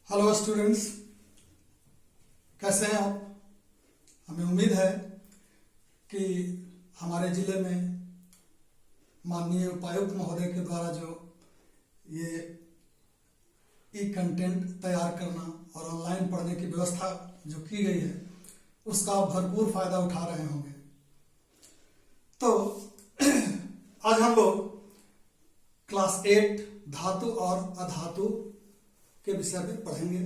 Hello students, कैसे हैं आप। हमें उम्मीद है कि हमारे ज़िले में माननीय उपायुक्त महोदय के द्वारा जो ये ई कंटेंट तैयार करना और ऑनलाइन पढ़ने की व्यवस्था जो की गई है उसका आप भरपूर फायदा उठा रहे होंगे। तो आज हम लोग क्लास 8 धातु और अधातु के विषय में पढ़ेंगे।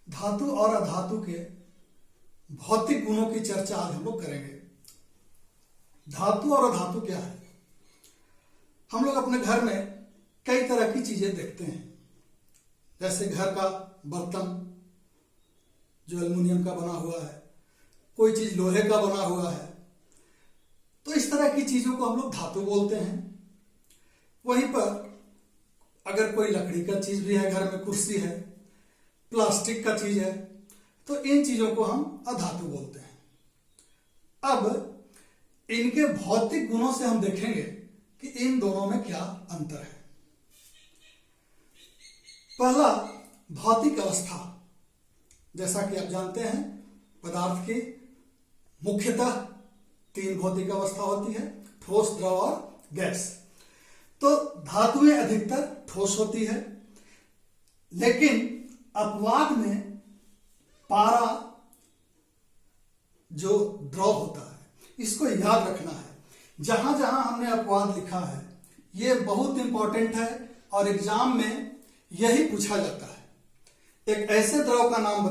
धातु और अधातु के भौतिक गुणों की चर्चा आज हम लोग करेंगे। धातु और अधातु क्या है? हम लोग अपने घर में कई तरह की चीजें देखते हैं, जैसे घर का बर्तन जो एल्युमिनियम का बना हुआ है, कोई चीज लोहे का बना हुआ है, तो इस तरह की चीजों को हम लोग धातु बोलते हैं। वहीं पर अगर कोई लकड़ी का चीज भी है, घर में कुर्सी है, प्लास्टिक का चीज है, तो इन चीजों को हम अधातु बोलते हैं। अब इनके भौतिक गुणों से हम देखेंगे कि इन दोनों में क्या अंतर है। पहला, भौतिक अवस्था। जैसा कि आप जानते हैं, पदार्थ की मुख्यतः 3 भौतिक अवस्था होती है, ठोस, द्रव और गैस। तो धातुएं अधिकतर ठोस होती है, लेकिन अपवाद में पारा जो द्रव होता है, इसको याद रखना है। जहां जहां हमने अपवाद लिखा है ये बहुत इंपॉर्टेंट है और एग्जाम में यही पूछा जाता है। एक ऐसे द्रव का नाम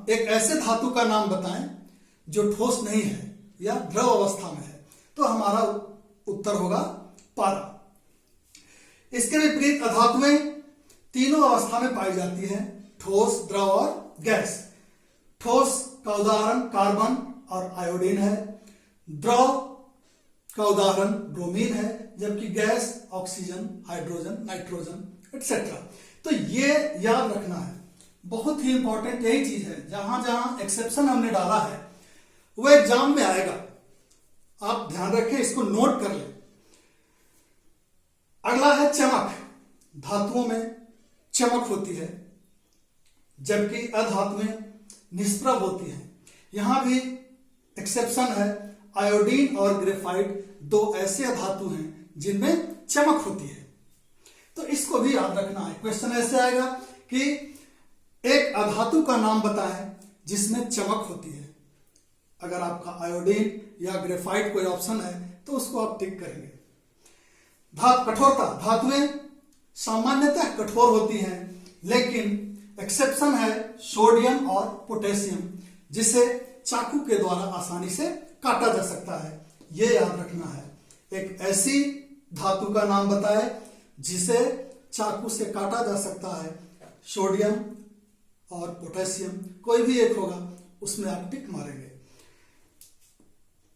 एक ऐसे धातु का नाम बताएं जो ठोस नहीं है या द्रव अवस्था में है, तो हमारा उत्तर होगा पारा। इसके विपरीत अधातुएं तीनों अवस्था में पाई जाती है, ठोस, द्रव और गैस। ठोस का उदाहरण कार्बन और आयोडीन है, द्रव का उदाहरण ब्रोमीन है, जबकि gas oxygen, hydrogen, nitrogen etcetera. तो ये याद रखना है, बहुत ही इंपॉर्टेंट यही चीज है। जहां जहां एक्सेप्शन हमने डाला है वो एग्जाम में आएगा, आप ध्यान रखें, इसको नोट कर लें। अगला है चमक। धातुओं में चमक होती है, जबकि अधातुएं निष्प्रभ होती हैं। यहां भी एक्सेप्शन है, आयोडीन और ग्रेफाइट 2 ऐसे धातु हैं जिनमें चमक होती है। तो इसको भी याद रखना है। क्वेश्चन ऐसे आएगा कि एक अधातु का नाम बताएं जिसमें चमक होती है। अगर आपका आयोडीन या ग्रेफाइट कोई ऑप्शन है तो उसको आप टिक करेंगे। कठोरता। धातुएं सामान्यतः कठोर होती हैं, लेकिन एक्सेप्शन है सोडियम और पोटेशियम, जिसे चाकू के द्वारा आसानी से काटा जा सकता है। यह याद रखना है। एक ऐसी धातु का नाम बताए जिसे चाकू से काटा जा सकता है, सोडियम और पोटेशियम, कोई भी एक होगा, उसमें आप टिक मारेंगे।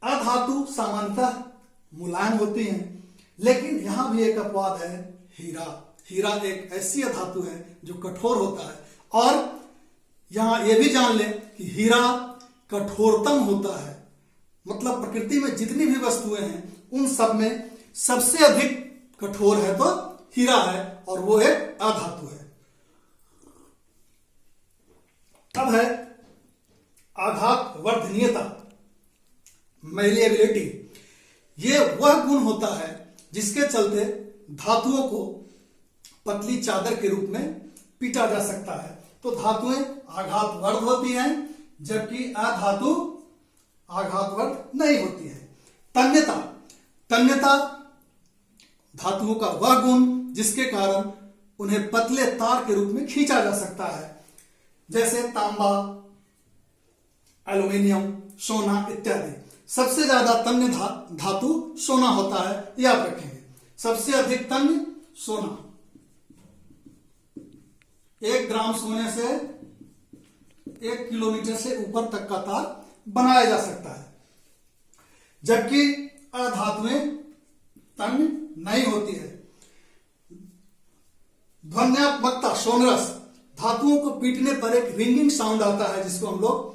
अधातु सामान्यतः मुलायम होती हैं, लेकिन यहां भी एक अपवाद है, हीरा। हीरा एक ऐसी धातु है जो कठोर होता है, और यहां यह भी जान लें कि हीरा कठोरतम होता है। मतलब प्रकृति में जितनी भी वस्तुएं हैं उन सब में सबसे अधिक कठोर है तो हीरा है, और वो एक अधातु है। अब है आघात वर्धनीयता, मैलिएबिलिटी। ये वह गुण होता है जिसके चलते धातुओं को पतली चादर के रूप में पीटा जा सकता है। तो धातुएं आघातवर्ध होती हैं, जबकि अधातु आघातवर्ध नहीं होती है। तन्यता। तन्यता धातुओं का वह गुण जिसके कारण उन्हें पतले तार के रूप में खींचा जा सकता है, जैसे तांबा, एल्युमिनियम, सोना इत्यादि। सबसे ज्यादा तन्य धातु सोना होता है, याद रखेंगे। सबसे अधिक तन्य सोना। 1 ग्राम सोने से 1 किलोमीटर से ऊपर तक का तार बनाया जा सकता है, जबकि अधातुएं तन्य नहीं होती है। ध्वन्यात्मकता, सोनरस। धातुओं को पीटने पर एक रिंगिंग साउंड आता है, जिसको हम लोग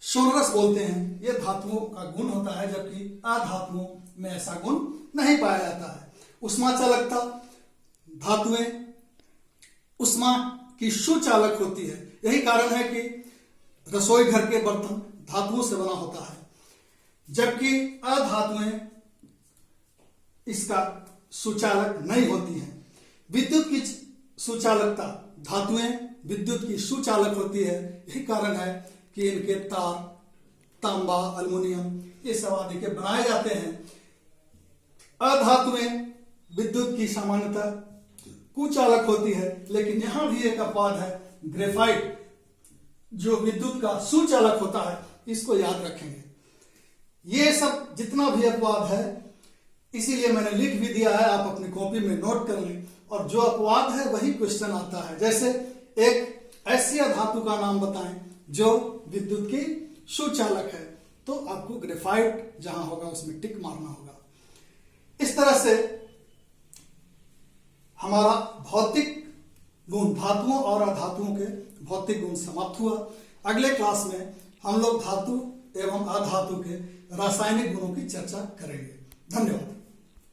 सोनरस बोलते हैं। यह धातुओं का गुण होता है, जबकि अधातुओं में ऐसा गुण नहीं पाया जाता है। उष्मा चालकता। धातुएं उष्मा की सुचालक होती है। यही कारण है कि रसोई घर के बर्तन धातुओं से बना होता है, जबकि अधातुएं इसका सुचालक नहीं होती हैं। विद्युत की सुचालकता, धातुएं विद्युत की सुचालक होती है। यही कारण है कि इनके तार, तांबा, अल्युमिनियम ये सब आदि के बनाए जाते हैं। अधातुएं विद्युत की सामान्यतः कुचालक होती है, लेकिन यहां भी एक अपवाद है, ग्रेफाइट जो विद्युत का सुचालक होता है, इसको याद रखेंगे। ये सब जितना भी अपवाद है, इसीलिए मैंने लिख भी दिया है, आप अपनी कॉपी में नोट कर लें। और जो अपवाद है वही क्वेश्चन आता है। जैसे एक ऐसी धातु का नाम बताएं जो विद्युत की सुचालक है, तो आपको ग्रेफाइट जहां होगा उसमें टिक मारना होगा। इस तरह से हमारा भौतिक गुण, धातुओं और अधातुओं के भौतिक गुण समाप्त हुआ। अगले क्लास में हम लोग धातु एवं अधातु के रासायनिक गुणों की चर्चा करेंगे। धन्यवाद।